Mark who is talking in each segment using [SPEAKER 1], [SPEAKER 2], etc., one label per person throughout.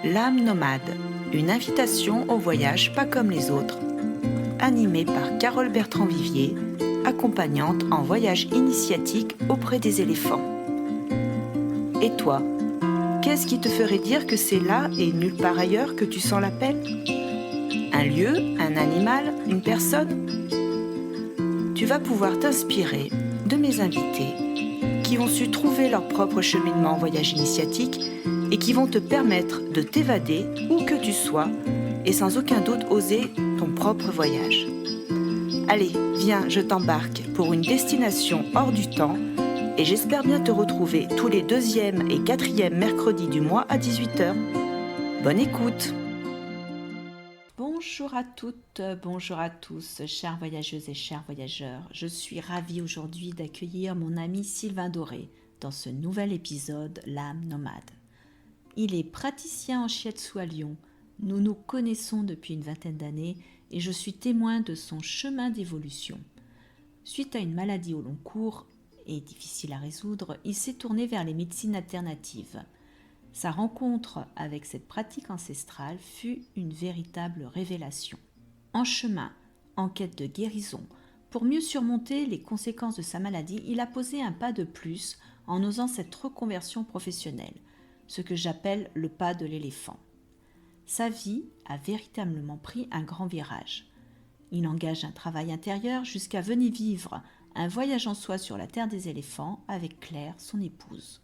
[SPEAKER 1] L'âme nomade, une invitation au voyage pas comme les autres. Animée par Carole Bertrand-Vivier, accompagnante en voyage initiatique auprès des éléphants. Et toi, qu'est-ce qui te ferait dire que c'est là et nulle part ailleurs que tu sens l'appel ? Un lieu, un animal, une personne ? Tu vas pouvoir t'inspirer de mes invités qui ont su trouver leur propre cheminement en voyage initiatique et qui vont te permettre de t'évader où que tu sois et sans aucun doute oser ton propre voyage. Allez, viens, je t'embarque pour une destination hors du temps et j'espère bien te retrouver tous les 2e et 4e mercredis du mois à 18h. Bonne écoute! Bonjour à toutes, bonjour à tous, chères voyageuses et chers voyageurs. Je suis ravie aujourd'hui d'accueillir mon ami Sylvain Doré dans ce nouvel épisode L'âme nomade. Il est praticien en shiatsu à Lyon. Nous nous connaissons depuis une vingtaine d'années et je suis témoin de son chemin d'évolution. Suite à une maladie au long cours et difficile à résoudre, il s'est tourné vers les médecines alternatives. Sa rencontre avec cette pratique ancestrale fut une véritable révélation. En chemin, en quête de guérison, pour mieux surmonter les conséquences de sa maladie, il a posé un pas de plus en osant cette reconversion professionnelle, ce que j'appelle le pas de l'éléphant. Sa vie a véritablement pris un grand virage. Il engage un travail intérieur jusqu'à venir vivre un voyage en soi sur la terre des éléphants avec Claire, son épouse.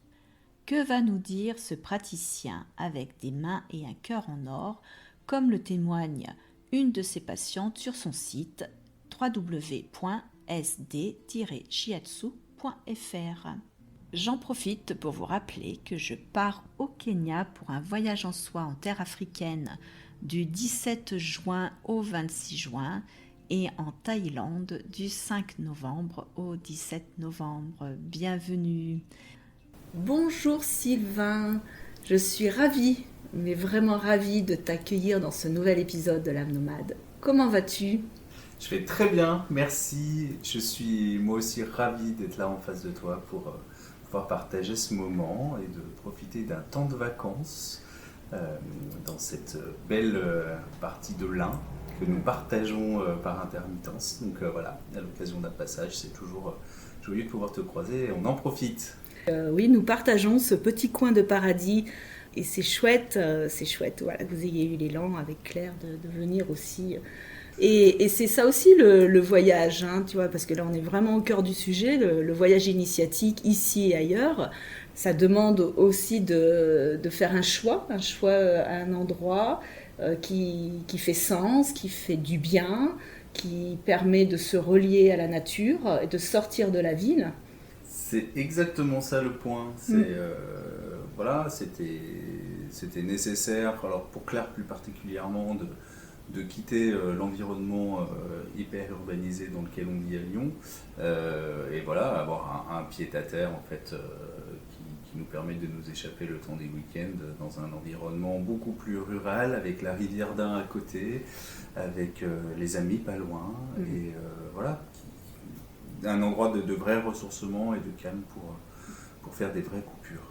[SPEAKER 1] Que va nous dire ce praticien avec des mains et un cœur en or, comme le témoigne une de ses patientes sur son site www.sd-shiatsu.fr. J'en profite pour vous rappeler que je pars au Kenya pour un voyage en soi en terre africaine du 17 juin au 26 juin et en Thaïlande du 5 novembre au 17 novembre. Bienvenue! Bonjour Sylvain, je suis ravie, mais vraiment ravie de t'accueillir dans ce nouvel épisode de l'âme nomade. Comment vas-tu ?
[SPEAKER 2] Je vais très bien, merci. Je suis moi aussi ravi d'être là en face de toi pour pouvoir partager ce moment et de profiter d'un temps de vacances dans cette belle partie de l'Ain que nous partageons par intermittence. Donc voilà, à l'occasion d'un passage, c'est toujours joyeux de pouvoir te croiser et on en profite.
[SPEAKER 1] Oui, nous partageons ce petit coin de paradis et c'est chouette voilà, que vous ayez eu l'élan avec Claire de venir aussi. Et c'est ça aussi le voyage, hein, tu vois, parce que là on est vraiment au cœur du sujet, le voyage initiatique ici et ailleurs. Ça demande aussi de faire un choix à un endroit qui fait sens, qui fait du bien, qui permet de se relier à la nature et de sortir de la ville.
[SPEAKER 2] C'est exactement ça le point. Voilà, c'était nécessaire, alors pour Claire plus particulièrement, de quitter l'environnement hyper urbanisé dans lequel on vit à Lyon et voilà, avoir un pied-à-terre en fait qui nous permet de nous échapper le temps des week-ends dans un environnement beaucoup plus rural avec la rivière d'Ain à côté, avec les amis pas loin et voilà, un endroit de vrai ressourcement et de calme pour faire des vraies coupures.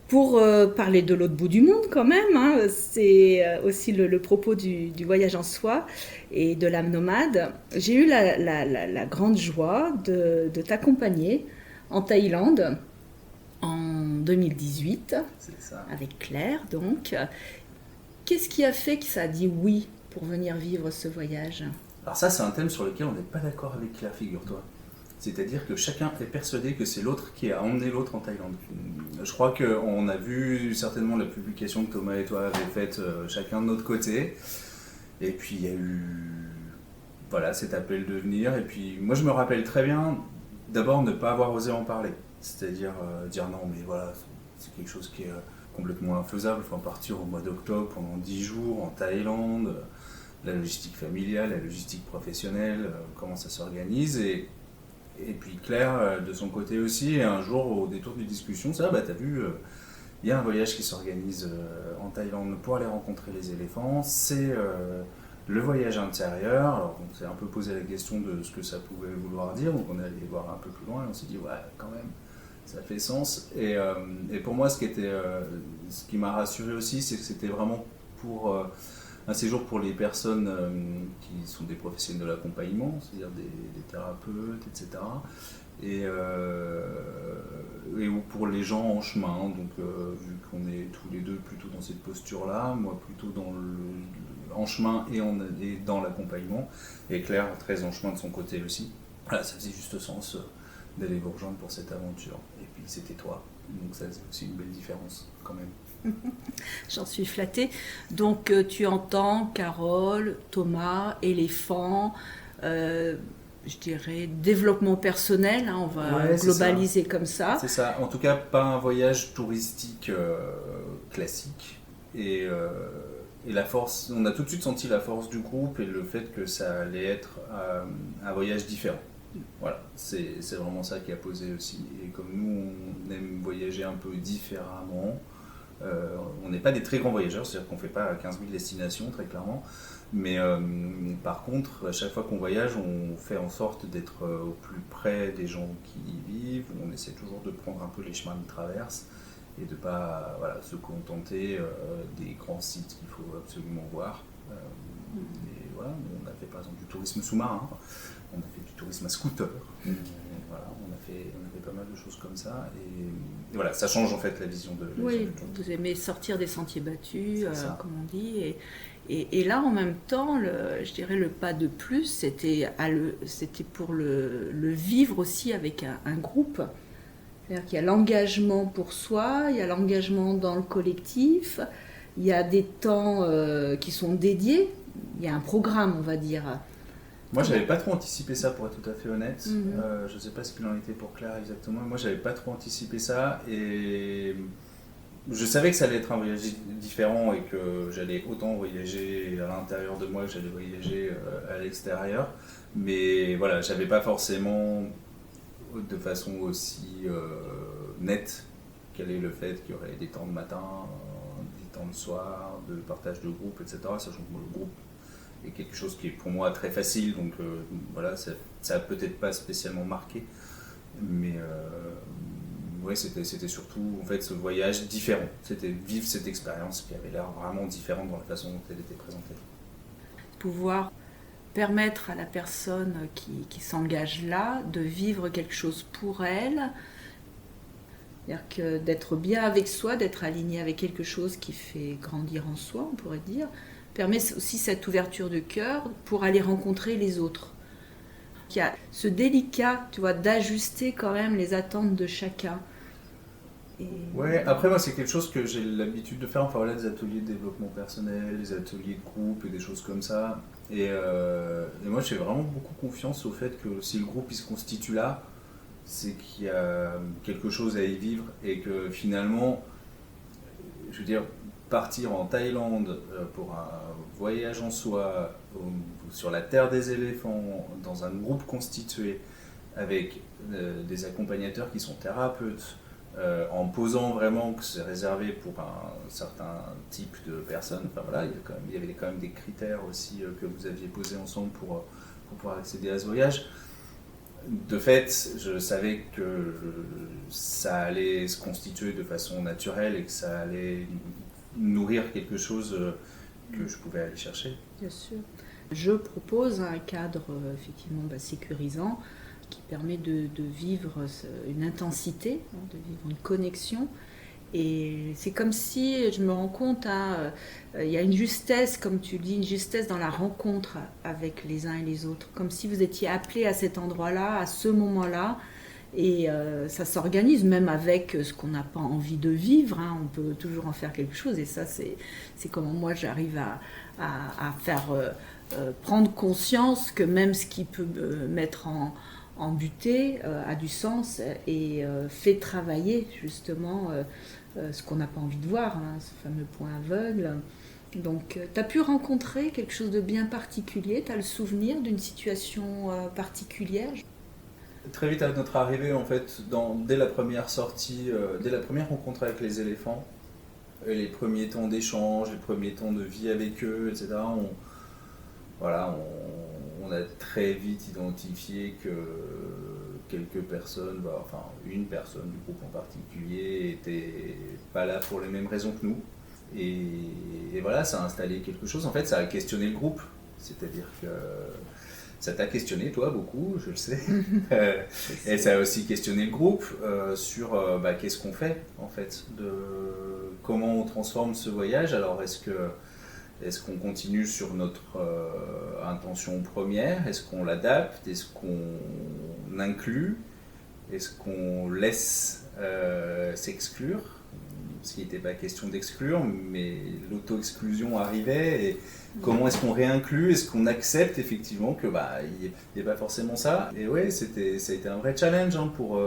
[SPEAKER 1] Pour parler de l'autre bout du monde quand même, hein, c'est aussi le propos du voyage en soi et de l'âme nomade. J'ai eu la grande joie de t'accompagner en Thaïlande en 2018,
[SPEAKER 2] c'est ça.
[SPEAKER 1] Avec Claire donc. Qu'est-ce qui a fait que ça a dit oui pour venir vivre ce voyage ?
[SPEAKER 2] Alors ça, c'est un thème sur lequel on n'est pas d'accord avec Claire, figure-toi. C'est-à-dire que chacun est persuadé que c'est l'autre qui a emmené l'autre en Thaïlande. Je crois qu'on a vu certainement la publication que Thomas et toi avez faite chacun de notre côté. Et puis il y a eu voilà, cet appel de venir. Et puis moi je me rappelle très bien d'abord ne pas avoir osé en parler. C'est-à-dire dire non mais voilà, c'est quelque chose qui est complètement infaisable. Il faut partir au mois d'octobre pendant 10 jours en Thaïlande. La logistique familiale, la logistique professionnelle, comment ça s'organise. Et puis Claire, de son côté aussi, et un jour au détour d'une discussion, ça, t'as vu, il y a un voyage qui s'organise en Thaïlande pour aller rencontrer les éléphants, c'est le voyage intérieur. Alors on s'est un peu posé la question de ce que ça pouvait vouloir dire, donc on est allé voir un peu plus loin et on s'est dit ouais quand même, ça fait sens. Et pour moi, ce qui m'a rassuré aussi, c'est que c'était vraiment pour un séjour pour les personnes qui sont des professionnels de l'accompagnement, c'est-à-dire des thérapeutes, etc. Et ou pour les gens en chemin. Donc, vu qu'on est tous les deux plutôt dans cette posture-là, moi plutôt en chemin et dans l'accompagnement, et Claire très en chemin de son côté aussi. Voilà, ça faisait juste sens d'aller vous rejoindre pour cette aventure. Et puis c'était toi, donc ça faisait aussi une belle différence quand même.
[SPEAKER 1] J'en suis flattée. Donc tu entends Carole, Thomas, éléphant, je dirais développement personnel, hein, on va globaliser comme ça.
[SPEAKER 2] C'est ça, en tout cas pas un voyage touristique classique. Et la force, on a tout de suite senti la force du groupe et le fait que ça allait être un voyage différent. Voilà, c'est vraiment ça qui a posé aussi. Et comme nous, on aime voyager un peu différemment, on n'est pas des très grands voyageurs, c'est-à-dire qu'on ne fait pas 15 000 destinations, très clairement. Mais par contre, à chaque fois qu'on voyage, on fait en sorte d'être au plus près des gens qui y vivent. On essaie toujours de prendre un peu les chemins de traverse et de ne pas se contenter des grands sites qu'il faut absolument voir. Et voilà, on a fait par exemple du tourisme sous-marin, on a fait du tourisme à scooter. Voilà, on a fait pas mal de choses comme ça. Et voilà, ça change en fait la vision de la
[SPEAKER 1] Oui, vous aimez sortir des sentiers battus, comme on dit. Et là, en même temps, je dirais le pas de plus, c'était pour le vivre aussi avec un groupe. C'est-à-dire qu'il y a l'engagement pour soi, il y a l'engagement dans le collectif, il y a des temps qui sont dédiés, il y a un programme, on va dire.
[SPEAKER 2] Moi, j'avais pas trop anticipé ça, pour être tout à fait honnête. Je sais pas ce qu'il en était pour Claire exactement. Moi, j'avais pas trop anticipé ça et je savais que ça allait être un voyage différent et que j'allais autant voyager à l'intérieur de moi que j'allais voyager à l'extérieur. Mais voilà, j'avais pas forcément de façon aussi nette quel est le fait qu'il y aurait des temps de matin, des temps de soir, de partage de groupe, etc. Sachant que le groupe est quelque chose qui est pour moi très facile, donc voilà, ça n'a peut-être pas spécialement marqué. Mais ouais, c'était surtout en fait ce voyage différent. C'était vivre cette expérience qui avait l'air vraiment différente dans la façon dont elle était présentée.
[SPEAKER 1] Pouvoir permettre à la personne qui s'engage là de vivre quelque chose pour elle, c'est-à-dire que d'être bien avec soi, d'être aligné avec quelque chose qui fait grandir en soi, on pourrait dire, permet aussi cette ouverture de cœur pour aller rencontrer les autres. Il y a ce délicat, tu vois, d'ajuster quand même les attentes de chacun.
[SPEAKER 2] Ouais, après moi c'est quelque chose que j'ai l'habitude de faire, enfin voilà, des ateliers de développement personnel, des ateliers de groupe et des choses comme ça. Et moi j'ai vraiment beaucoup confiance au fait que si le groupe il se constitue là, c'est qu'il y a quelque chose à y vivre et que finalement, je veux dire, partir en Thaïlande pour un voyage en soi, sur la terre des éléphants, dans un groupe constitué avec des accompagnateurs qui sont thérapeutes, en posant vraiment que c'est réservé pour un certain type de personnes. Enfin voilà, il y avait quand même des critères aussi que vous aviez posés ensemble pour pouvoir accéder à ce voyage. De fait, je savais que ça allait se constituer de façon naturelle et que ça allait nourrir quelque chose que je pouvais aller chercher.
[SPEAKER 1] Bien sûr. Je propose un cadre effectivement sécurisant qui permet de vivre une intensité, de vivre une connexion. Et c'est comme si, je me rends compte, il y a une justesse, comme tu dis, une justesse dans la rencontre avec les uns et les autres. Comme si vous étiez appelés à cet endroit-là, à ce moment-là. Et ça s'organise même avec ce qu'on n'a pas envie de vivre. Hein. On peut toujours en faire quelque chose. Et ça, c'est comment moi j'arrive à faire prendre conscience que même ce qui peut mettre en butée a du sens et fait travailler justement ce qu'on n'a pas envie de voir, hein, ce fameux point aveugle. Donc, tu as pu rencontrer quelque chose de bien particulier? Tu as le souvenir d'une situation particulière?
[SPEAKER 2] Très vite à notre arrivée, en fait, dès la première sortie, dès la première rencontre avec les éléphants, et les premiers temps d'échange, les premiers temps de vie avec eux, etc., on a très vite identifié quelques personnes, enfin une personne du groupe en particulier, était pas là pour les mêmes raisons que nous. Et voilà, ça a installé quelque chose. En fait, ça a questionné le groupe. C'est-à-dire que ça t'a questionné, toi, beaucoup, je le sais. Et ça a aussi questionné le groupe sur qu'est-ce qu'on fait, en fait, comment on transforme ce voyage. Alors, est-ce qu'on continue sur notre intention première? Est-ce qu'on l'adapte? Est-ce qu'on inclut? Est-ce qu'on laisse s'exclure? Parce qu'il n'était pas question d'exclure, mais l'auto-exclusion arrivait. Et comment est-ce qu'on réinclut? Est-ce qu'on accepte effectivement que il n'y ait pas forcément ça? Et ouais, ça a été un vrai challenge pour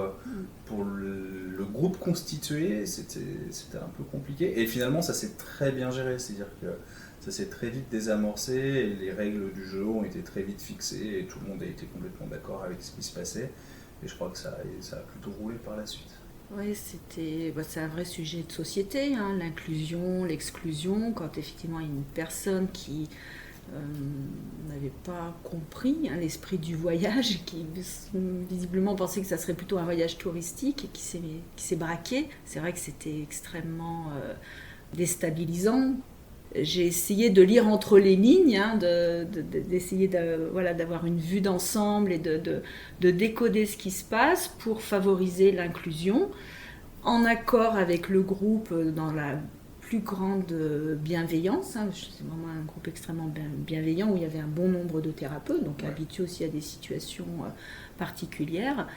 [SPEAKER 2] le groupe constitué. C'était un peu compliqué. Et finalement, ça s'est très bien géré. C'est-à-dire que ça s'est très vite désamorcé. Et les règles du jeu ont été très vite fixées. Et tout le monde a été complètement d'accord avec ce qui se passait. Et je crois que ça a plutôt roulé par la suite.
[SPEAKER 1] Oui, c'est un vrai sujet de société, hein, l'inclusion, l'exclusion. Quand effectivement il y a une personne qui n'avait pas compris l'esprit du voyage, qui visiblement pensait que ça serait plutôt un voyage touristique et qui s'est braqué, c'est vrai que c'était extrêmement déstabilisant. J'ai essayé de lire entre les lignes, d'essayer d'avoir une vue d'ensemble et de décoder ce qui se passe pour favoriser l'inclusion, en accord avec le groupe dans la plus grande bienveillance. C'est vraiment un groupe extrêmement bienveillant où il y avait un bon nombre de thérapeutes, donc habitués aussi à des situations particulières.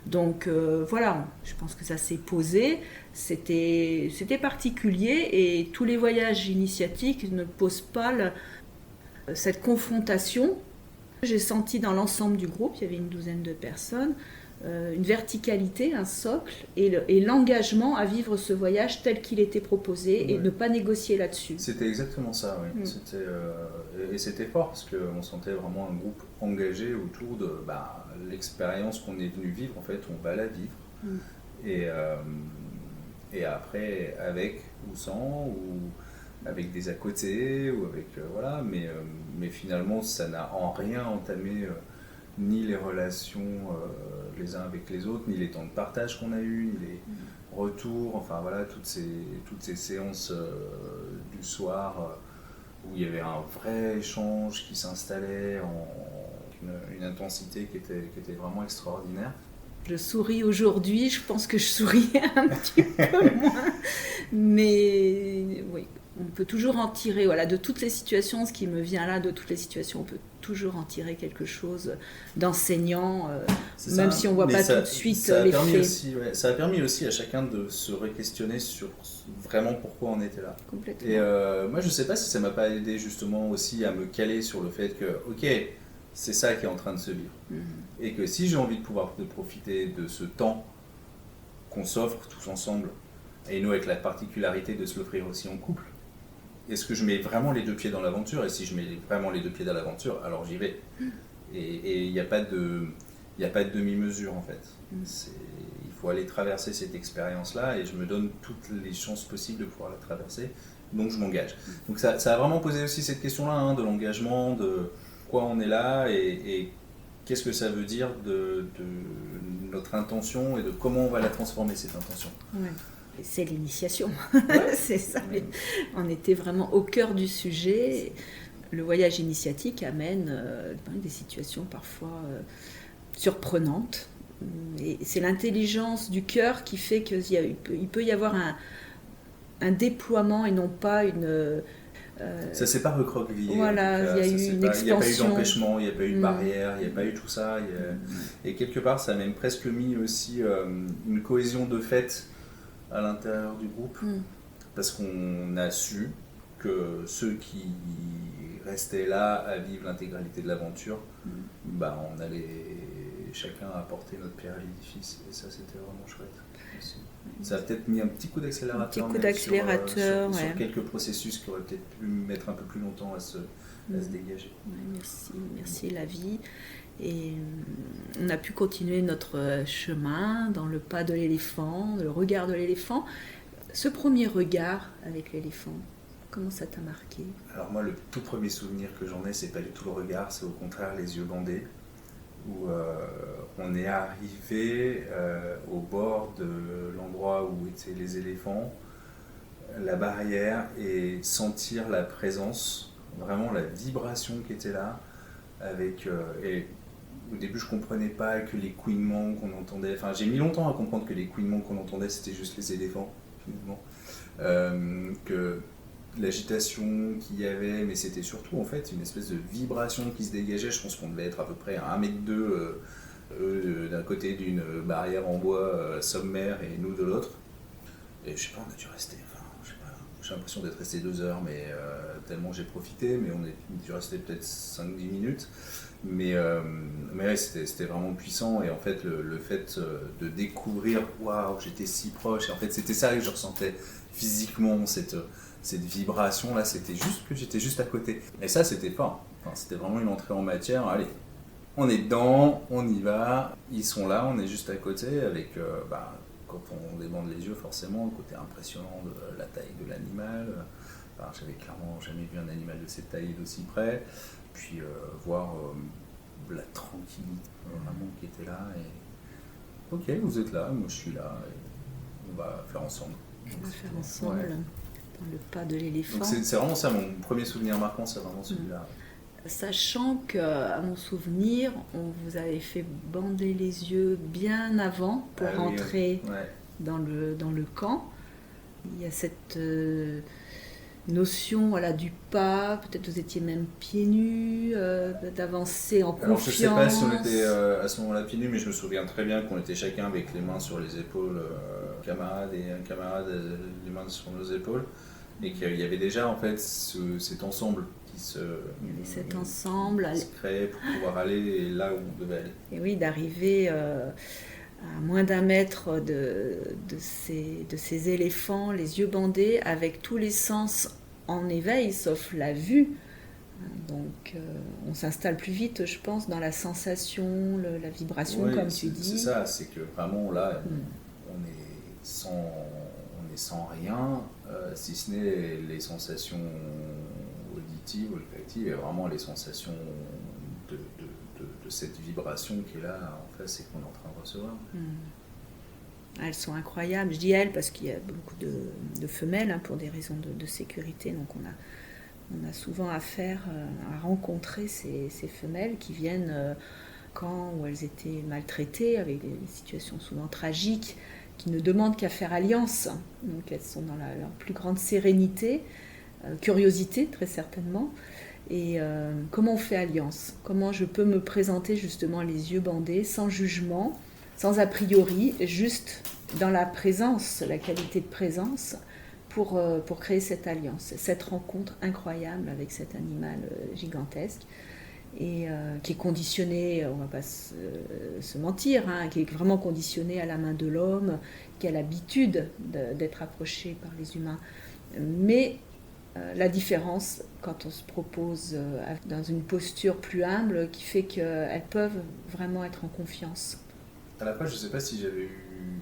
[SPEAKER 1] Donc voilà, je pense que ça s'est posé, c'était particulier et tous les voyages initiatiques ne posent pas cette confrontation. J'ai senti dans l'ensemble du groupe, il y avait une douzaine de personnes, une verticalité, un socle et l'engagement à vivre ce voyage tel qu'il était proposé et ne pas négocier là-dessus.
[SPEAKER 2] C'était exactement ça, oui. Et c'était fort parce qu'on sentait vraiment un groupe engagé autour de l'expérience qu'on est venu vivre. En fait, on va la vivre. Et après, avec ou sans, ou avec des à côté, ou avec mais finalement, ça n'a en rien entamé ni les relations les uns avec les autres, ni les temps de partage qu'on a eus, ni les retours, enfin voilà, toutes ces séances du soir où il y avait un vrai échange qui s'installait une intensité qui était vraiment extraordinaire.
[SPEAKER 1] Je souris aujourd'hui, je pense que je souris un petit peu moins, mais oui, on peut toujours en tirer, de toutes les situations, ce qui me vient là, de toutes les situations, on peut toujours en tirer quelque chose d'enseignant, même si on ne voit pas tout de suite les faits.
[SPEAKER 2] Ça a permis aussi à chacun de se re-questionner sur vraiment pourquoi on était là.
[SPEAKER 1] Complètement.
[SPEAKER 2] Et moi, je ne sais pas si ça ne m'a pas aidé justement aussi à me caler sur le fait que, ok, c'est ça qui est en train de se vivre. Et que si j'ai envie de profiter de ce temps qu'on s'offre tous ensemble, et nous avec la particularité de se l'offrir aussi en couple, est-ce que je mets vraiment les deux pieds dans l'aventure? Et si je mets vraiment les deux pieds dans l'aventure, alors j'y vais. Et il n'y a pas de demi-mesure en fait. Il faut aller traverser cette expérience-là et je me donne toutes les chances possibles de pouvoir la traverser. Donc je m'engage. Donc ça a vraiment posé aussi cette question-là de l'engagement, de pourquoi on est là et qu'est-ce que ça veut dire de notre intention et de comment on va la transformer cette intention.
[SPEAKER 1] Ouais. C'est l'initiation, c'est ça. On était vraiment au cœur du sujet. Le voyage initiatique amène des situations parfois surprenantes. Et c'est l'intelligence du cœur qui fait qu'il peut y avoir un déploiement et non pas une...
[SPEAKER 2] ça s'est pas recroquevillé.
[SPEAKER 1] Voilà, il y a eu une expansion.
[SPEAKER 2] Il n'y a pas eu d'empêchement, il n'y a pas eu de barrière, il n'y a pas eu tout ça. Et quelque part, ça a même presque mis aussi une cohésion de fait à l'intérieur du groupe, parce qu'on a su que ceux qui restaient là à vivre l'intégralité de l'aventure, on allait chacun apporter notre pierre à l'édifice, et ça c'était vraiment chouette aussi. Ça a peut-être mis un petit coup d'accélérateur, sur quelques processus qui auraient peut-être pu mettre un peu plus longtemps à se dégager.
[SPEAKER 1] Ouais, merci la vie. Et on a pu continuer notre chemin dans le pas de l'éléphant, le regard de l'éléphant. Ce premier regard avec l'éléphant, comment ça t'a marqué?
[SPEAKER 2] Alors moi, le tout premier souvenir que j'en ai, c'est pas du tout le regard, c'est au contraire les yeux bandés. où on est arrivé au bord de l'endroit où étaient les éléphants, la barrière, et sentir la présence, vraiment la vibration qui était là, et au début je comprenais pas que les couinements qu'on entendait, enfin j'ai mis longtemps à comprendre que les couinements qu'on entendait c'était juste les éléphants finalement, que l'agitation qu'il y avait, mais c'était surtout en fait une espèce de vibration qui se dégageait. Je pense qu'on devait être à peu près à 1,2 m d'un côté d'une barrière en bois sommaire et nous de l'autre. Et je sais pas, on a dû rester, enfin, je sais pas, j'ai l'impression d'être resté 2 heures, mais tellement j'ai profité, mais on a dû rester peut-être 5-10 minutes. Mais ouais, c'était vraiment puissant, et en fait, le fait de découvrir, waouh, j'étais si proche, et en fait, c'était ça que je ressentais physiquement, cette vibration là, c'était juste que j'étais juste à côté. Et ça, c'était fort. Enfin, c'était vraiment une entrée en matière. Allez, on est dedans, on y va, ils sont là, on est juste à côté, avec, quand on débande les yeux, forcément, le côté impressionnant de la taille de l'animal. Enfin, j'avais clairement jamais vu un animal de cette taille d'aussi près. Puis voir la tranquillité vraiment qui était là. Et ok, vous êtes là, moi je suis là, et on va faire ensemble.
[SPEAKER 1] On va faire ensemble, ouais. Dans le pas de l'éléphant.
[SPEAKER 2] Donc c'est vraiment ça, mon premier souvenir marquant, c'est vraiment celui-là.
[SPEAKER 1] Sachant qu'à mon souvenir, on vous avait fait bander les yeux bien avant pour rentrer dans le camp. Il y a cette notion, voilà, du pas, peut-être vous étiez même pieds nus, d'avancer en confiance.
[SPEAKER 2] Alors je sais pas si on était à ce moment-là pieds nus, mais je me souviens très bien qu'on était chacun avec les mains sur les épaules, camarade et un camarade, les mains sur nos épaules, et qu'il y avait déjà en fait cet ensemble qui se créait pour pouvoir aller là où on devait aller.
[SPEAKER 1] Et oui, d'arriver à moins d'1 mètre de ces éléphants, les yeux bandés, avec tous les sens en éveil, sauf la vue. Donc on s'installe plus vite, je pense, dans la sensation, la vibration, comme tu dis.
[SPEAKER 2] C'est ça, c'est que vraiment là, on est sans rien, si ce n'est les sensations auditives, olfactives, et vraiment les sensations de cette vibration qui est là en face et qu'on est en train de recevoir.
[SPEAKER 1] Elles sont incroyables. Je dis elles parce qu'il y a beaucoup de femelles, pour des raisons de sécurité. Donc on a souvent affaire à rencontrer ces femelles qui viennent quand où elles étaient maltraitées, avec des situations souvent tragiques, qui ne demandent qu'à faire alliance. Donc elles sont dans leur plus grande sérénité, curiosité très certainement. Et comment on fait alliance? Comment je peux me présenter justement les yeux bandés, sans jugement, sans a priori, juste dans la présence, la qualité de présence, pour créer cette alliance, cette rencontre incroyable avec cet animal gigantesque, et qui est conditionné, on ne va pas se mentir, qui est vraiment conditionné à la main de l'homme, qui a l'habitude d'être approché par les humains. Mais la différence, quand on se propose dans une posture plus humble, qui fait qu'elles peuvent vraiment être en confiance.
[SPEAKER 2] À la fois, je ne sais pas si j'avais eu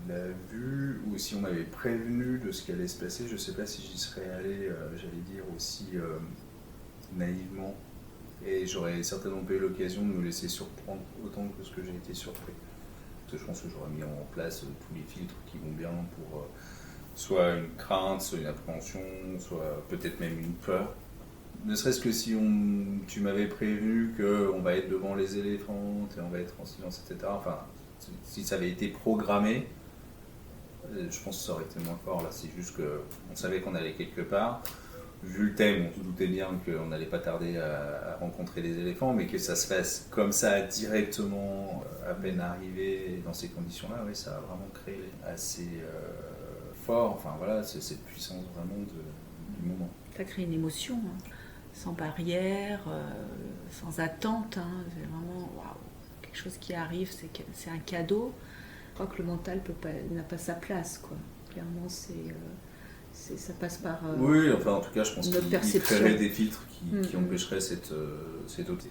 [SPEAKER 2] la vue ou si on m'avait prévenu de ce qui allait se passer. Je ne sais pas si j'y serais allé, j'allais dire, aussi naïvement. Et j'aurais certainement pas eu l'occasion de me laisser surprendre autant que ce que j'ai été surpris. Parce que je pense que j'aurais mis en place tous les filtres qui vont bien pour soit une crainte, soit une appréhension, soit peut-être même une peur. Ne serait-ce que si tu m'avais prévenu qu'on va être devant les éléphants et on va être en silence, etc. Enfin, si ça avait été programmé, je pense que ça aurait été moins fort. Là, c'est juste qu'on savait qu'on allait quelque part. Vu le thème, on se doutait bien qu'on n'allait pas tarder à rencontrer les éléphants, mais que ça se fasse comme ça directement, à peine arrivé dans ces conditions-là, oui, ça a vraiment créé assez fort. Enfin voilà, c'est cette puissance vraiment du moment.
[SPEAKER 1] Ça crée une émotion, sans barrière, sans attente. C'est vraiment waouh, quelque chose qui arrive, c'est un cadeau. Je crois que le mental n'a pas sa place, quoi. Clairement, ça passe par
[SPEAKER 2] oui, enfin en tout cas je pense qu'il créerait des filtres qui empêcheraient cette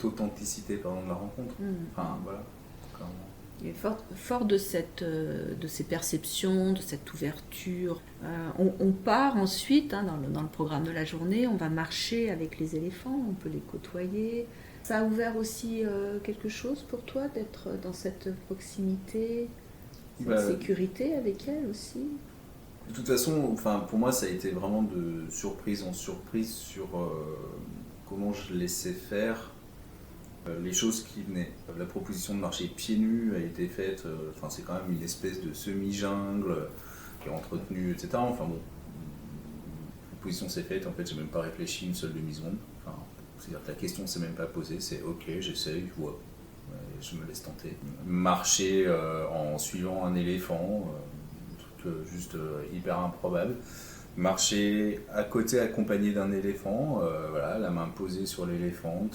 [SPEAKER 2] authenticité de la rencontre. Enfin voilà, clairement.
[SPEAKER 1] Il est fort de ces perceptions, de cette ouverture. On part ensuite, dans le programme de la journée, on va marcher avec les éléphants, on peut les côtoyer, Ça a ouvert aussi quelque chose pour toi d'être dans cette proximité, cette sécurité avec elle aussi?
[SPEAKER 2] De toute façon, enfin, pour moi, ça a été vraiment de surprise en surprise sur comment je laissais faire les choses qui venaient. La proposition de marcher pieds nus a été faite, enfin, c'est quand même une espèce de semi-jungle qui est entretenue, etc. Enfin bon, la proposition s'est faite, en fait, j'ai même pas réfléchi une seule demi-seconde. Enfin, c'est-à-dire que la question s'est même pas posée, c'est ok, j'essaye, je vois, je me laisse tenter. Marcher en suivant un éléphant, juste hyper improbable. Marcher à côté accompagné d'un éléphant, voilà, la main posée sur l'éléphant,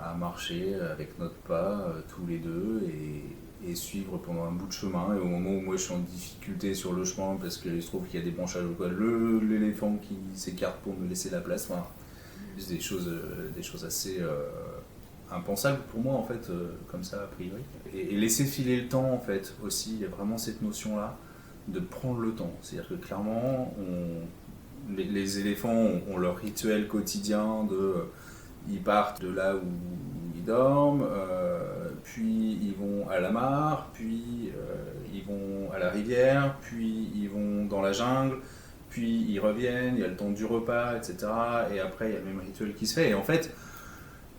[SPEAKER 2] à marcher avec notre pas tous les deux et suivre pendant un bout de chemin. Et au moment où moi je suis en difficulté sur le chemin parce qu'il se trouve qu'il y a des branchages ou quoi, l'éléphant qui s'écarte pour me laisser la place. Enfin, c'est des choses assez impensables pour moi en fait, comme ça a priori. Et laisser filer le temps en fait aussi, il y a vraiment cette notion là de prendre le temps. C'est-à-dire que clairement, les éléphants ont leur rituel quotidien ils partent de là où ils dorment, puis ils vont à la mare, puis ils vont à la rivière, puis ils vont dans la jungle, puis ils reviennent, il y a le temps du repas, etc. Et après, il y a le même rituel qui se fait. Et en fait,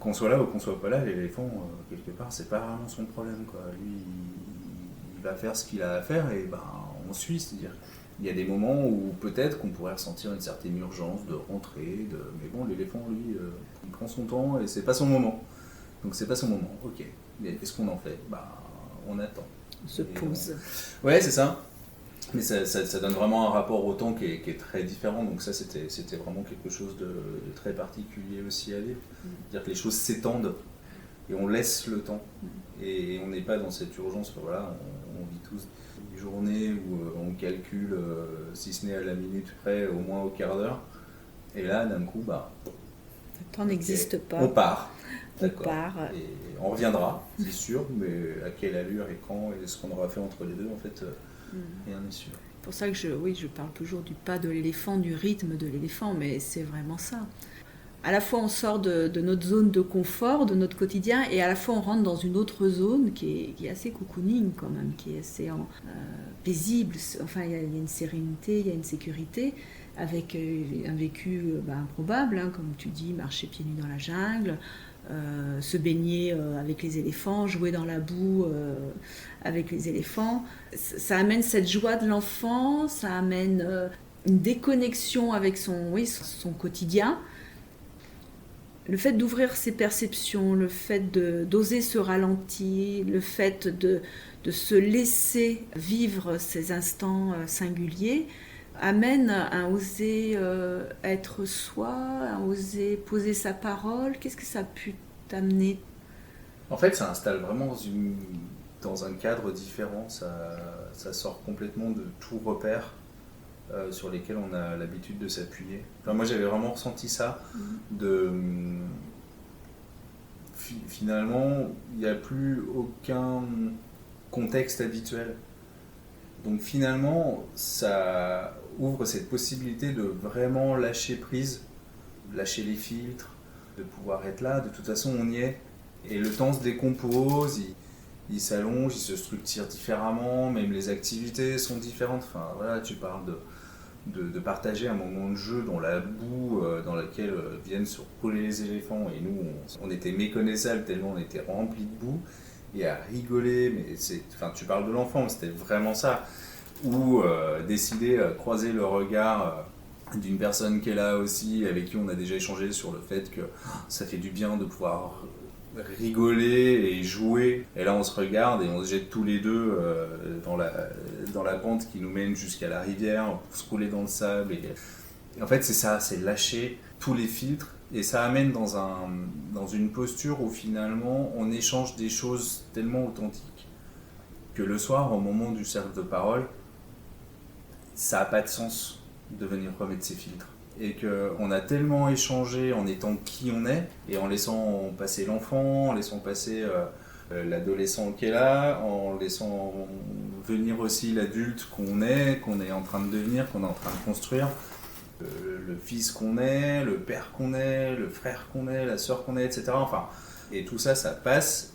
[SPEAKER 2] qu'on soit là ou qu'on soit pas là, l'éléphant, quelque part, c'est pas vraiment son problème, quoi. Lui, il va faire ce qu'il a à faire et ben, on suit, c'est-à-dire il y a des moments où peut-être qu'on pourrait ressentir une certaine urgence de rentrer, mais bon, l'éléphant, lui, il prend son temps et c'est pas son moment. Donc c'est pas son moment, ok. Mais qu'est-ce qu'on en fait? Bah, on attend.
[SPEAKER 1] On se pose.
[SPEAKER 2] Ouais, c'est ça. Mais ça donne vraiment un rapport au temps qui est très différent. Donc ça, c'était vraiment quelque chose de très particulier aussi à vivre. C'est-à-dire que les choses s'étendent et on laisse le temps. Et on n'est pas dans cette urgence. Voilà, on vit tous des journées où on calcule, si ce n'est à la minute près, au moins au quart d'heure. Et là, d'un coup, bah,
[SPEAKER 1] le temps n'existe pas.
[SPEAKER 2] On part.
[SPEAKER 1] On part.
[SPEAKER 2] Et on reviendra, c'est sûr, mais à quelle allure et quand et ce qu'on aura fait entre les deux, en fait, rien n'est sûr.
[SPEAKER 1] C'est pour ça que je parle toujours du pas de l'éléphant, du rythme de l'éléphant, mais c'est vraiment ça. À la fois on sort de notre zone de confort, de notre quotidien, et à la fois on rentre dans une autre zone qui est assez cocooning quand même, qui est assez paisible. Enfin, il y a une sérénité, il y a une sécurité, avec un vécu improbable, hein, comme tu dis, marcher pieds nus dans la jungle, se baigner avec les éléphants, jouer dans la boue avec les éléphants. Ça amène cette joie de l'enfant, ça amène une déconnexion avec son quotidien. Le fait d'ouvrir ses perceptions, le fait d'oser se ralentir, le fait de se laisser vivre ces instants singuliers, amène à oser être soi, à oser poser sa parole. Qu'est-ce que ça a pu t'amener?
[SPEAKER 2] En fait, ça installe vraiment dans un cadre différent. Ça sort complètement de tout repère sur lesquels on a l'habitude de s'appuyer. Enfin, moi, j'avais vraiment ressenti ça. Finalement, il n'y a plus aucun contexte habituel. Donc finalement, ça ouvre cette possibilité de vraiment lâcher prise, lâcher les filtres, de pouvoir être là. De toute façon, on y est. Et le temps se décompose, il s'allonge, il se structure différemment, même les activités sont différentes. Enfin, voilà, tu parles de partager un moment de jeu dans la boue dans laquelle viennent se rouler les éléphants. Et nous, on était méconnaissables tellement on était remplis de boue. Et à rigoler, mais tu parles de l'enfant, mais c'était vraiment ça. Ou décider, croiser le regard d'une personne qui est là aussi, avec qui on a déjà échangé sur le fait que ça fait du bien de pouvoir rigoler et jouer. Et là, on se regarde et on se jette tous les deux dans la pente qui nous mène jusqu'à la rivière pour se rouler dans le sable. Et en fait, c'est ça, c'est lâcher tous les filtres. Et ça amène dans une posture où finalement on échange des choses tellement authentiques que le soir, au moment du cercle de parole, ça n'a pas de sens de venir remettre ses filtres. Et qu'on a tellement échangé en étant qui on est, et en laissant passer l'enfant, en laissant passer l'adolescent qui est là, en laissant venir aussi l'adulte qu'on est en train de devenir, qu'on est en train de construire. Le fils qu'on est, le père qu'on est, le frère qu'on est, la sœur qu'on est, etc. Enfin, Et tout ça, ça passe.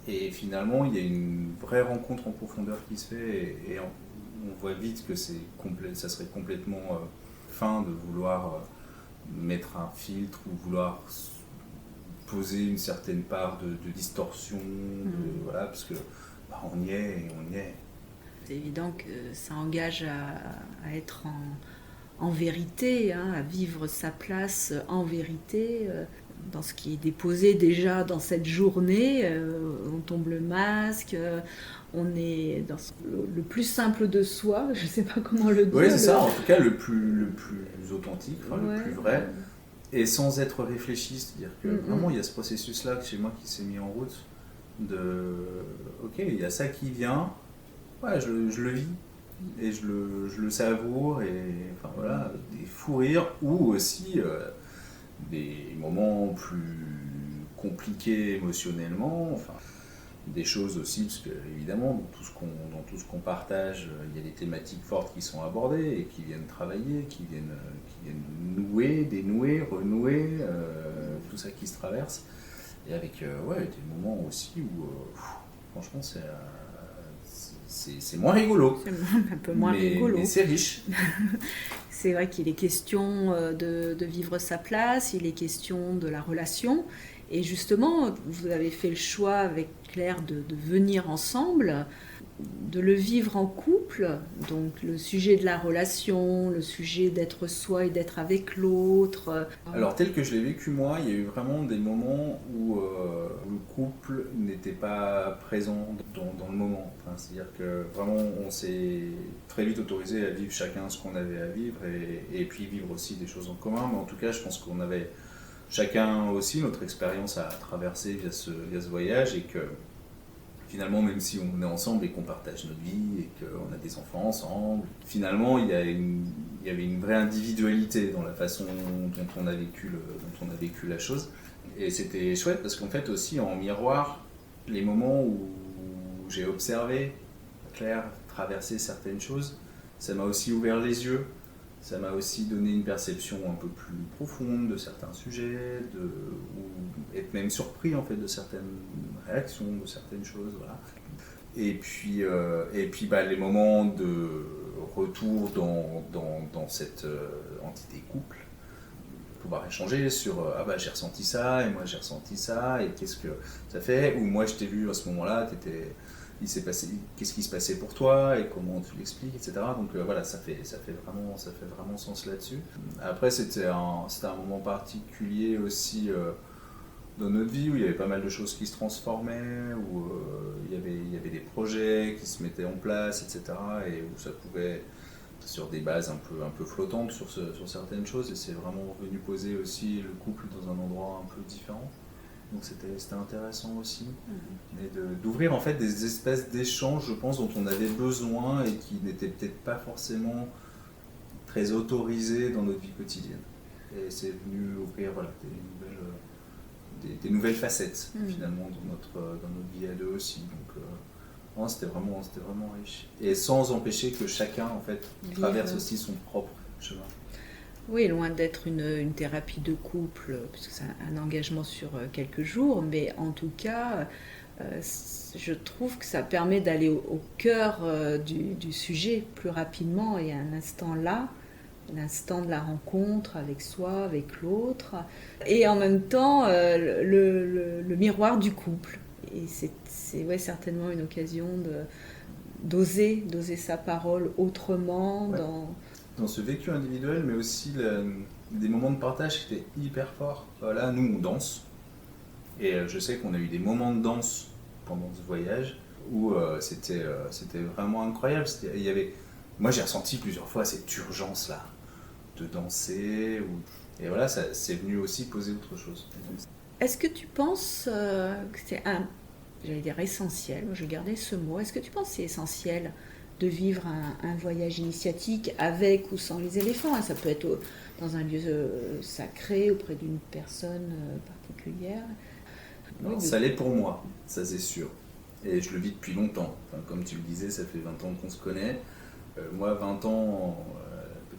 [SPEAKER 2] Et finalement, il y a une vraie rencontre en profondeur qui se fait. Et on voit vite que ça serait complètement fin de vouloir mettre un filtre ou vouloir poser une certaine part de distorsion. Voilà, parce que on y est et on y est.
[SPEAKER 1] C'est évident que ça engage à être en vérité, à vivre sa place en vérité, dans ce qui est déposé déjà dans cette journée. On tombe le masque, on est dans le plus simple de soi, je ne sais pas comment le dire.
[SPEAKER 2] Oui, c'est ça, en tout cas le plus authentique, le plus vrai, et sans être réfléchi, c'est-à-dire que vraiment il y a ce processus-là chez moi qui s'est mis en route, ok, il y a ça qui vient, je le vis, et je le savoure, et enfin voilà, des fous rires, ou aussi des moments plus compliqués émotionnellement, enfin des choses aussi, parce que évidemment dans tout ce qu'on partage, il y a des thématiques fortes qui sont abordées et qui viennent travailler, qui viennent nouer, dénouer, renouer, tout ça qui se traverse, et avec des moments aussi où franchement c'est moins rigolo.
[SPEAKER 1] C'est un peu moins rigolo.
[SPEAKER 2] Mais c'est riche.
[SPEAKER 1] C'est vrai qu'il est question de vivre sa place, il est question de la relation. Et justement, vous avez fait le choix avec Claire de venir ensemble, de le vivre en couple. Donc le sujet de la relation, le sujet d'être soi et d'être avec l'autre.
[SPEAKER 2] Alors tel que je l'ai vécu moi, il y a eu vraiment des moments où le couple n'était pas présent dans le moment. Enfin, c'est-à-dire que vraiment on s'est très vite autorisé à vivre chacun ce qu'on avait à vivre et puis vivre aussi des choses en commun. Mais en tout cas, je pense qu'on avait chacun aussi notre expérience à traverser via ce voyage, et que finalement, même si on est ensemble et qu'on partage notre vie et qu'on a des enfants ensemble, finalement il y avait une vraie individualité dans la façon dont on a vécu la chose. Et c'était chouette parce qu'en fait aussi en miroir, les moments où j'ai observé Claire traverser certaines choses, ça m'a aussi ouvert les yeux. Ça m'a aussi donné une perception un peu plus profonde de certains sujets, ou être même surpris en fait de certaines réactions, de certaines choses, voilà. Et puis les moments de retour dans cette entité couple, pouvoir échanger sur j'ai ressenti ça et moi j'ai ressenti ça et qu'est-ce que ça fait, ou moi je t'ai vu à ce moment-là, il s'est passé, qu'est-ce qui se passait pour toi et comment tu l'expliques, etc. Donc voilà, ça fait vraiment sens là-dessus. Après, c'était un moment particulier aussi dans notre vie où il y avait pas mal de choses qui se transformaient, où il y avait des projets qui se mettaient en place, etc. Et où ça pouvait, sur des bases un peu flottantes sur certaines choses, et c'est vraiment venu poser aussi le couple dans un endroit un peu différent. Donc c'était intéressant aussi, mais d'ouvrir en fait des espèces d'échanges, je pense, dont on avait besoin et qui n'étaient peut-être pas forcément très autorisés dans notre vie quotidienne. Et c'est venu ouvrir des nouvelles facettes finalement dans notre vie à deux aussi. Donc c'était vraiment riche. Et sans empêcher que chacun en fait traverse aussi son propre chemin.
[SPEAKER 1] Oui, loin d'être une thérapie de couple, puisque c'est un engagement sur quelques jours, mais en tout cas, je trouve que ça permet d'aller au cœur du sujet plus rapidement, et à un instant là, l'instant de la rencontre avec soi, avec l'autre, et en même temps le miroir du couple. Et c'est certainement une occasion d'oser sa parole autrement,
[SPEAKER 2] dans ce vécu individuel, mais aussi des moments de partage qui étaient hyper forts. Là, nous, on danse. Et je sais qu'on a eu des moments de danse pendant ce voyage où c'était vraiment incroyable. Moi, j'ai ressenti plusieurs fois cette urgence-là de danser. Et voilà, c'est venu aussi poser autre chose.
[SPEAKER 1] Est-ce que tu penses que c'est j'allais dire essentiel, moi je vais garder ce mot, est-ce que tu penses que c'est essentiel de vivre un voyage initiatique avec ou sans les éléphants? Ça peut être dans un lieu sacré, auprès d'une personne particulière.
[SPEAKER 2] Alors, ça l'est pour moi, ça c'est sûr. Et je le vis depuis longtemps. Enfin, comme tu le disais, ça fait 20 ans qu'on se connaît. Moi, 20 ans,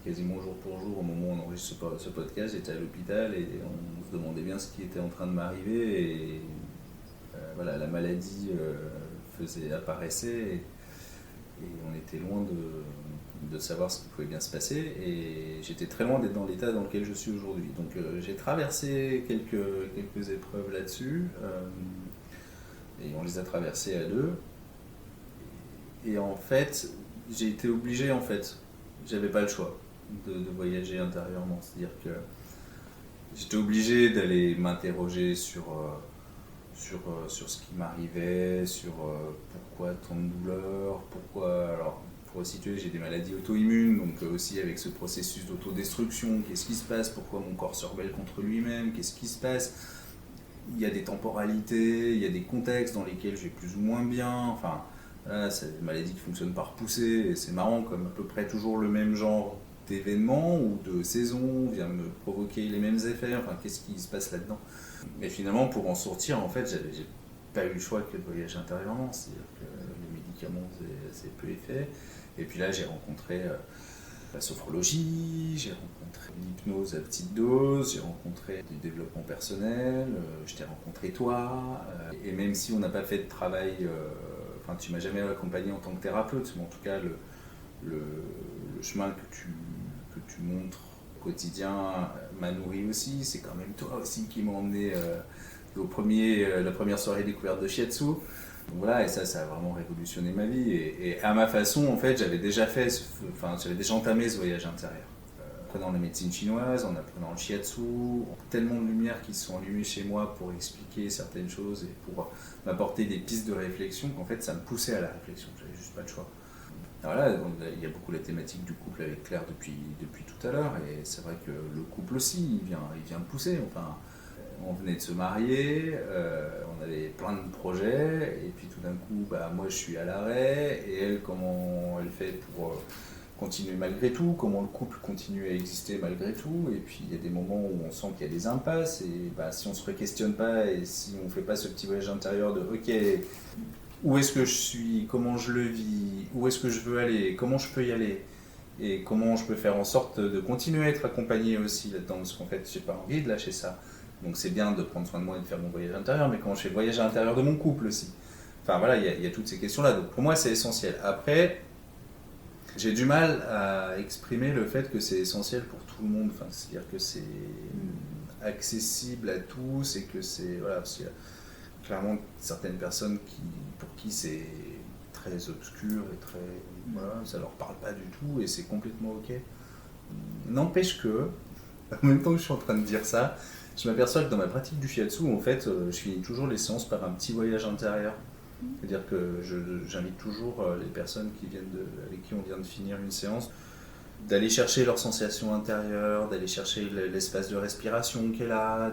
[SPEAKER 2] quasiment jour pour jour, au moment où on enregistre ce podcast, j'étais à l'hôpital et on se demandait bien ce qui était en train de m'arriver. Et voilà, la maladie apparaissait et on était loin de savoir ce qui pouvait bien se passer et j'étais très loin d'être dans l'état dans lequel je suis aujourd'hui. Donc j'ai traversé quelques épreuves là-dessus et on les a traversées à deux. Et en fait, j'ai été obligé, en fait, j'avais pas le choix de voyager intérieurement. C'est-à-dire que j'étais obligé d'aller m'interroger sur ce qui m'arrivait, sur pourquoi tant de douleur, pourquoi... Alors, pour situer, j'ai des maladies auto-immunes, donc aussi avec ce processus d'autodestruction, qu'est-ce qui se passe, pourquoi mon corps se rebelle contre lui-même, qu'est-ce qui se passe. Il y a des temporalités, il y a des contextes dans lesquels je vais plus ou moins bien, enfin... Voilà, c'est des maladies qui fonctionnent par poussée, et c'est marrant, comme à peu près toujours le même genre d'événement ou de saison vient me provoquer les mêmes effets, enfin qu'est-ce qui se passe là-dedans. Et finalement, pour en sortir, en fait, j'ai pas eu le choix que de voyager intérieurement, c'est-à-dire que les médicaments, c'est peu effet. Et puis là, j'ai rencontré la sophrologie, j'ai rencontré l'hypnose à petite dose, j'ai rencontré du développement personnel, je t'ai rencontré toi, et même si on n'a pas fait de travail... Enfin, tu m'as jamais accompagné en tant que thérapeute, mais en tout cas, le chemin que tu montres au quotidien m'a nourri aussi. C'est quand même toi aussi qui m'as emmené la première soirée découverte de Shiatsu. Donc voilà, et ça a vraiment révolutionné ma vie. Et à ma façon, en fait, j'avais déjà entamé ce voyage intérieur. En apprenant la médecine chinoise, en apprenant le shiatsu, tellement de lumières qui se sont allumées chez moi pour expliquer certaines choses et pour m'apporter des pistes de réflexion qu'en fait ça me poussait à la réflexion, j'avais juste pas le choix. Alors là, il y a beaucoup la thématique du couple avec Claire depuis tout à l'heure et c'est vrai que le couple aussi, il vient me pousser. Enfin, on venait de se marier, on avait plein de projets et puis tout d'un coup, moi je suis à l'arrêt et elle, comment elle fait pour... continuer malgré tout, comment le couple continue à exister malgré tout, et puis il y a des moments où on sent qu'il y a des impasses, et si on ne se questionne pas, et si on ne fait pas ce petit voyage intérieur de ok, où est-ce que je suis, comment je le vis, où est-ce que je veux aller, comment je peux y aller, et comment je peux faire en sorte de continuer à être accompagné aussi là-dedans, parce qu'en fait j'ai pas envie de lâcher ça. Donc c'est bien de prendre soin de moi et de faire mon voyage intérieur, mais comment je fais le voyage intérieur de mon couple aussi. Enfin voilà, il y a toutes ces questions-là, donc pour moi c'est essentiel. Après, j'ai du mal à exprimer le fait que c'est essentiel pour tout le monde, enfin, c'est-à-dire que c'est accessible à tous et que c'est... Voilà, parce qu'il y a clairement certaines personnes pour qui c'est très obscur et très... Voilà, ça leur parle pas du tout et c'est complètement ok. N'empêche que, en même temps que je suis en train de dire ça, je m'aperçois que dans ma pratique du shiatsu, en fait, je finis toujours les séances par un petit voyage intérieur. C'est-à-dire que j'invite toujours les personnes avec qui on vient de finir une séance d'aller chercher leurs sensations intérieures, d'aller chercher l'espace de respiration qu'elle a,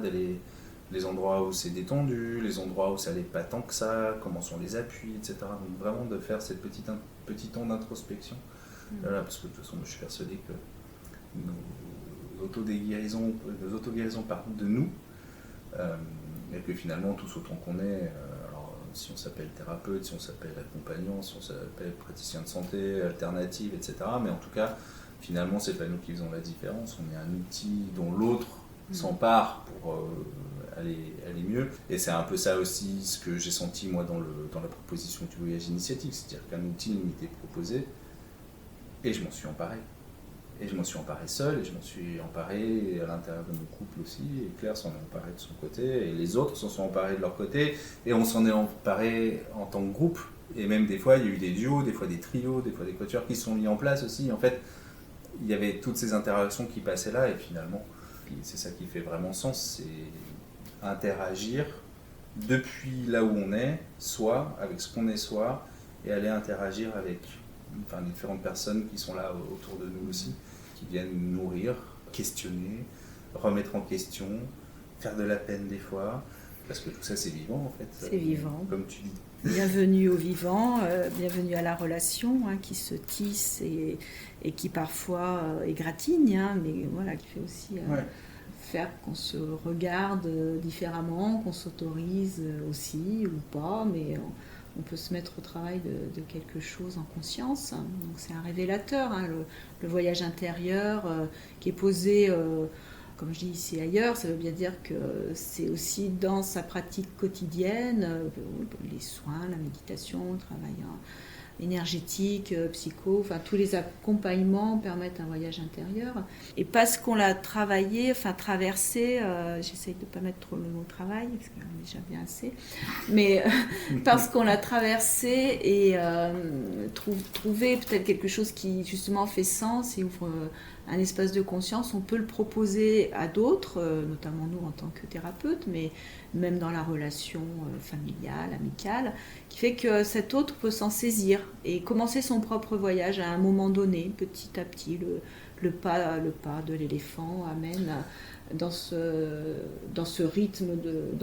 [SPEAKER 2] les endroits où c'est détendu, les endroits où ça n'est pas tant que ça, comment sont les appuis, etc. Donc vraiment de faire cette petit temps d'introspection. Voilà, parce que de toute façon, je suis persuadé que nos autoguérisons partent de nous, et que finalement, tous autant qu'on est, si on s'appelle thérapeute, si on s'appelle accompagnant, si on s'appelle praticien de santé, alternative, etc. Mais en tout cas, finalement, c'est pas nous qui faisons la différence. On est un outil dont l'autre s'empare pour aller mieux. Et c'est un peu ça aussi ce que j'ai senti moi dans la proposition du voyage initiatique. C'est-à-dire qu'un outil m'était proposé et je m'en suis emparé. Et je m'en suis emparé seul, et je m'en suis emparé à l'intérieur de mon couple aussi, et Claire s'en est emparée de son côté, et les autres s'en sont emparés de leur côté, et on s'en est emparé en tant que groupe, et même des fois il y a eu des duos, des fois des trios, des fois des quatuors qui se sont mis en place aussi. En fait, il y avait toutes ces interactions qui passaient là, et finalement, c'est ça qui fait vraiment sens, c'est interagir depuis là où on est, soi, avec ce qu'on est soi, et aller interagir avec différentes personnes qui sont là autour de nous aussi, qui viennent nous nourrir, questionner, remettre en question, faire de la peine des fois, parce que tout ça c'est vivant en fait.
[SPEAKER 1] C'est vivant.
[SPEAKER 2] Comme tu dis.
[SPEAKER 1] Bienvenue au vivant, bienvenue à la relation qui se tisse et qui parfois égratigne, mais voilà, qui fait aussi faire qu'on se regarde différemment, qu'on s'autorise aussi ou pas, mais on peut se mettre au travail de quelque chose en conscience. Donc c'est un révélateur, le voyage intérieur qui est posé comme je dis ici et ailleurs, ça veut bien dire que c'est aussi dans sa pratique quotidienne, les soins, la méditation, le travail énergétique, psycho, enfin tous les accompagnements permettent un voyage intérieur. Et parce qu'on l'a travaillé, enfin traversé, j'essaye de ne pas mettre trop le mot travail, parce qu'on est déjà bien assez, mais parce qu'on l'a traversé et trouver peut-être quelque chose qui justement fait sens et ouvre un espace de conscience, on peut le proposer à d'autres, notamment nous en tant que thérapeutes, mais même dans la relation familiale, amicale, qui fait que cet autre peut s'en saisir et commencer son propre voyage à un moment donné, petit à petit. Le pas de l'éléphant amène dans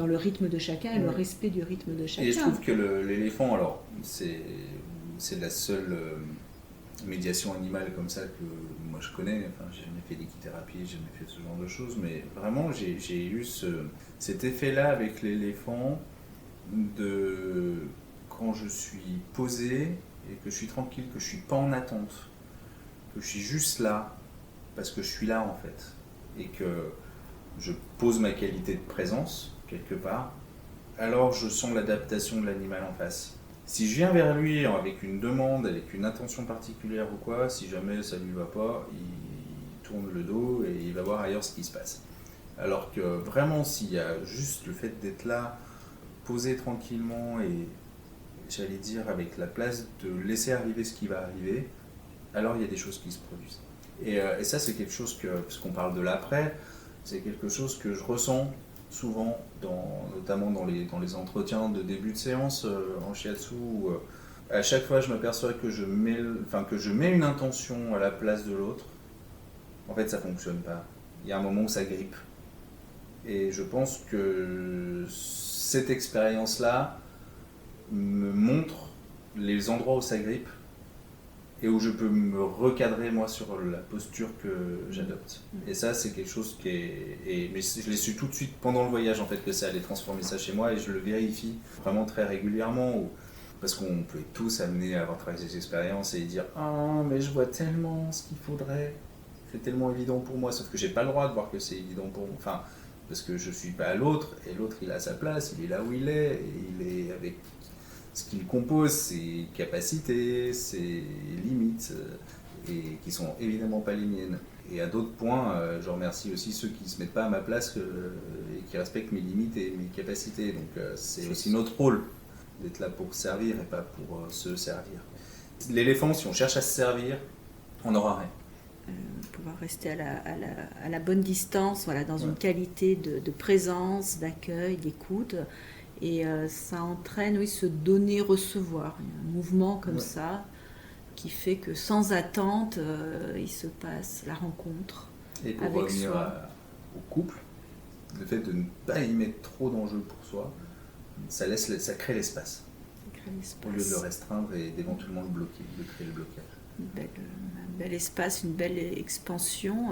[SPEAKER 1] le rythme de chacun et le respect du rythme de chacun.
[SPEAKER 2] Et je trouve que l'éléphant, alors, c'est la seule médiation animale comme ça que moi je connais. Enfin, j'ai jamais fait d'équithérapie, j'ai jamais fait ce genre de choses, mais vraiment j'ai eu cet effet-là avec l'éléphant de quand je suis posé et que je suis tranquille, que je suis pas en attente, que je suis juste là parce que je suis là en fait et que je pose ma qualité de présence quelque part, alors je sens l'adaptation de l'animal en face. Si je viens vers lui avec une demande, avec une intention particulière ou quoi, si jamais ça lui va pas, il tourne le dos et il va voir ailleurs ce qui se passe. Alors que vraiment, s'il y a juste le fait d'être là, posé tranquillement et j'allais dire avec la place de laisser arriver ce qui va arriver, alors il y a des choses qui se produisent. Et ça, c'est quelque chose que, puisqu'on parle de l'après, c'est quelque chose que je ressens souvent, notamment dans les entretiens de début de séance en shiatsu, où à chaque fois je m'aperçois que je mets une intention à la place de l'autre. En fait, ça ne fonctionne pas. Il y a un moment où ça grippe. Et je pense que cette expérience-là me montre les endroits où ça grippe et où je peux me recadrer moi sur la posture que j'adopte. Et ça, c'est quelque chose qui est... Mais je l'ai su tout de suite pendant le voyage en fait que ça allait transformer ça chez moi et je le vérifie vraiment très régulièrement parce qu'on peut être tous amenés à avoir travaillé ces expériences et dire « Ah, mais je vois tellement ce qu'il faudrait, c'est tellement évident pour moi, sauf que j'ai pas le droit de voir que c'est évident pour moi. » Enfin, parce que je suis pas l'autre et l'autre il a sa place, il est là où il est et il est avec ce qu'il compose, ses capacités, ses limites, et qui sont évidemment pas les miennes. Et à d'autres points, je remercie aussi ceux qui ne se mettent pas à ma place et qui respectent mes limites et mes capacités. Donc c'est aussi notre rôle d'être là pour servir et pas pour se servir. L'éléphant, si on cherche à se servir, on n'aura rien.
[SPEAKER 1] Pouvoir rester à la bonne distance, voilà, dans une qualité de présence, d'accueil, d'écoute. Et ça entraîne, oui, se donner, recevoir. Il y a un mouvement comme ça qui fait que sans attente, il se passe la rencontre avec soi. Et pour revenir
[SPEAKER 2] au couple, le fait de ne pas y mettre trop d'enjeux pour soi, ça crée l'espace. Au lieu de le restreindre et d'éventuellement le bloquer, de créer le blocage.
[SPEAKER 1] Un bel espace, une belle expansion.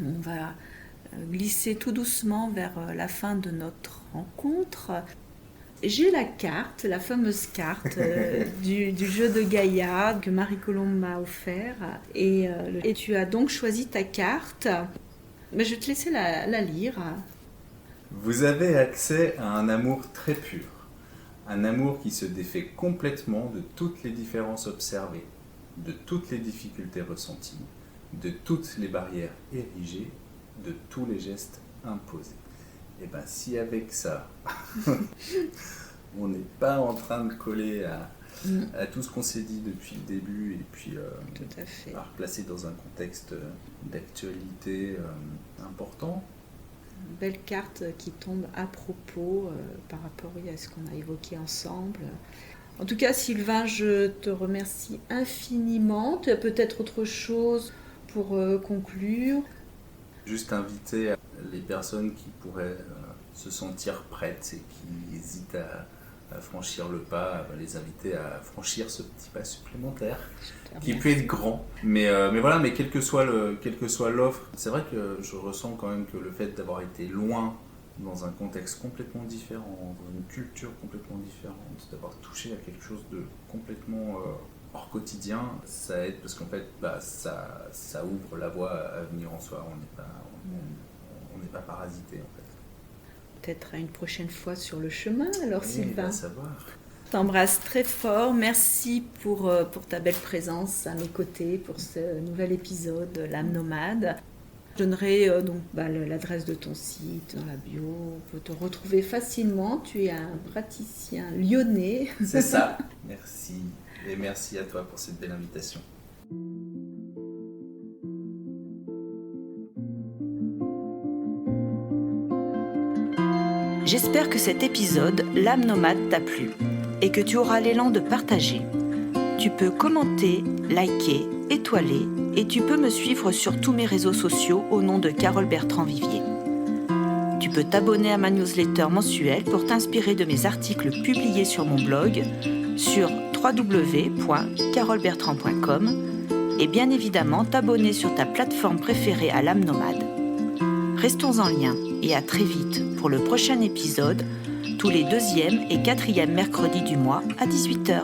[SPEAKER 1] On va glisser tout doucement vers la fin de notre rencontre. J'ai la carte, la fameuse carte du jeu de Gaïa que Marie-Colombe m'a offert. Et tu as donc choisi ta carte. Mais je vais te laisser la lire.
[SPEAKER 2] Vous avez accès à un amour très pur. Un amour qui se défait complètement de toutes les différences observées, de toutes les difficultés ressenties, de toutes les barrières érigées, de tous les gestes imposés. Et bien si avec ça, on n'est pas en train de coller à tout ce qu'on s'est dit depuis le début et puis à replacer dans un contexte d'actualité important.
[SPEAKER 1] Une belle carte qui tombe à propos par rapport à ce qu'on a évoqué ensemble. En tout cas, Sylvain, je te remercie infiniment. Tu as peut-être autre chose pour conclure?
[SPEAKER 2] Juste inviter les personnes qui pourraient se sentir prêtes et qui hésitent à franchir le pas, les inviter à franchir ce petit pas supplémentaire qui peut être grand. Mais voilà, mais quelle que soit l'offre, c'est vrai que je ressens quand même que le fait d'avoir été loin dans un contexte complètement différent, dans une culture complètement différente, d'avoir touché à quelque chose de complètement hors quotidien, ça aide parce qu'en fait ça ouvre la voie à venir en soi. n'est pas parasité en fait.
[SPEAKER 1] Peut-être à une prochaine fois sur le chemin, alors Sylvain.
[SPEAKER 2] Va savoir.
[SPEAKER 1] Je t'embrasse très fort. Merci pour ta belle présence à mes côtés pour ce nouvel épisode de l'âme nomade. Je donnerai l'adresse de ton site dans la bio. On peut te retrouver facilement. Tu es un praticien lyonnais.
[SPEAKER 2] C'est ça. Merci. Et merci à toi pour cette belle invitation.
[SPEAKER 1] J'espère que cet épisode, l'âme nomade, t'a plu et que tu auras l'élan de partager. Tu peux commenter, liker, étoiler et tu peux me suivre sur tous mes réseaux sociaux au nom de Carole Bertrand Vivier. Tu peux t'abonner à ma newsletter mensuelle pour t'inspirer de mes articles publiés sur mon blog sur www.carolebertrand.com et bien évidemment t'abonner sur ta plateforme préférée à l'âme nomade. Restons en lien et à très vite pour le prochain épisode, tous les 2e et 4e mercredis du mois à 18h.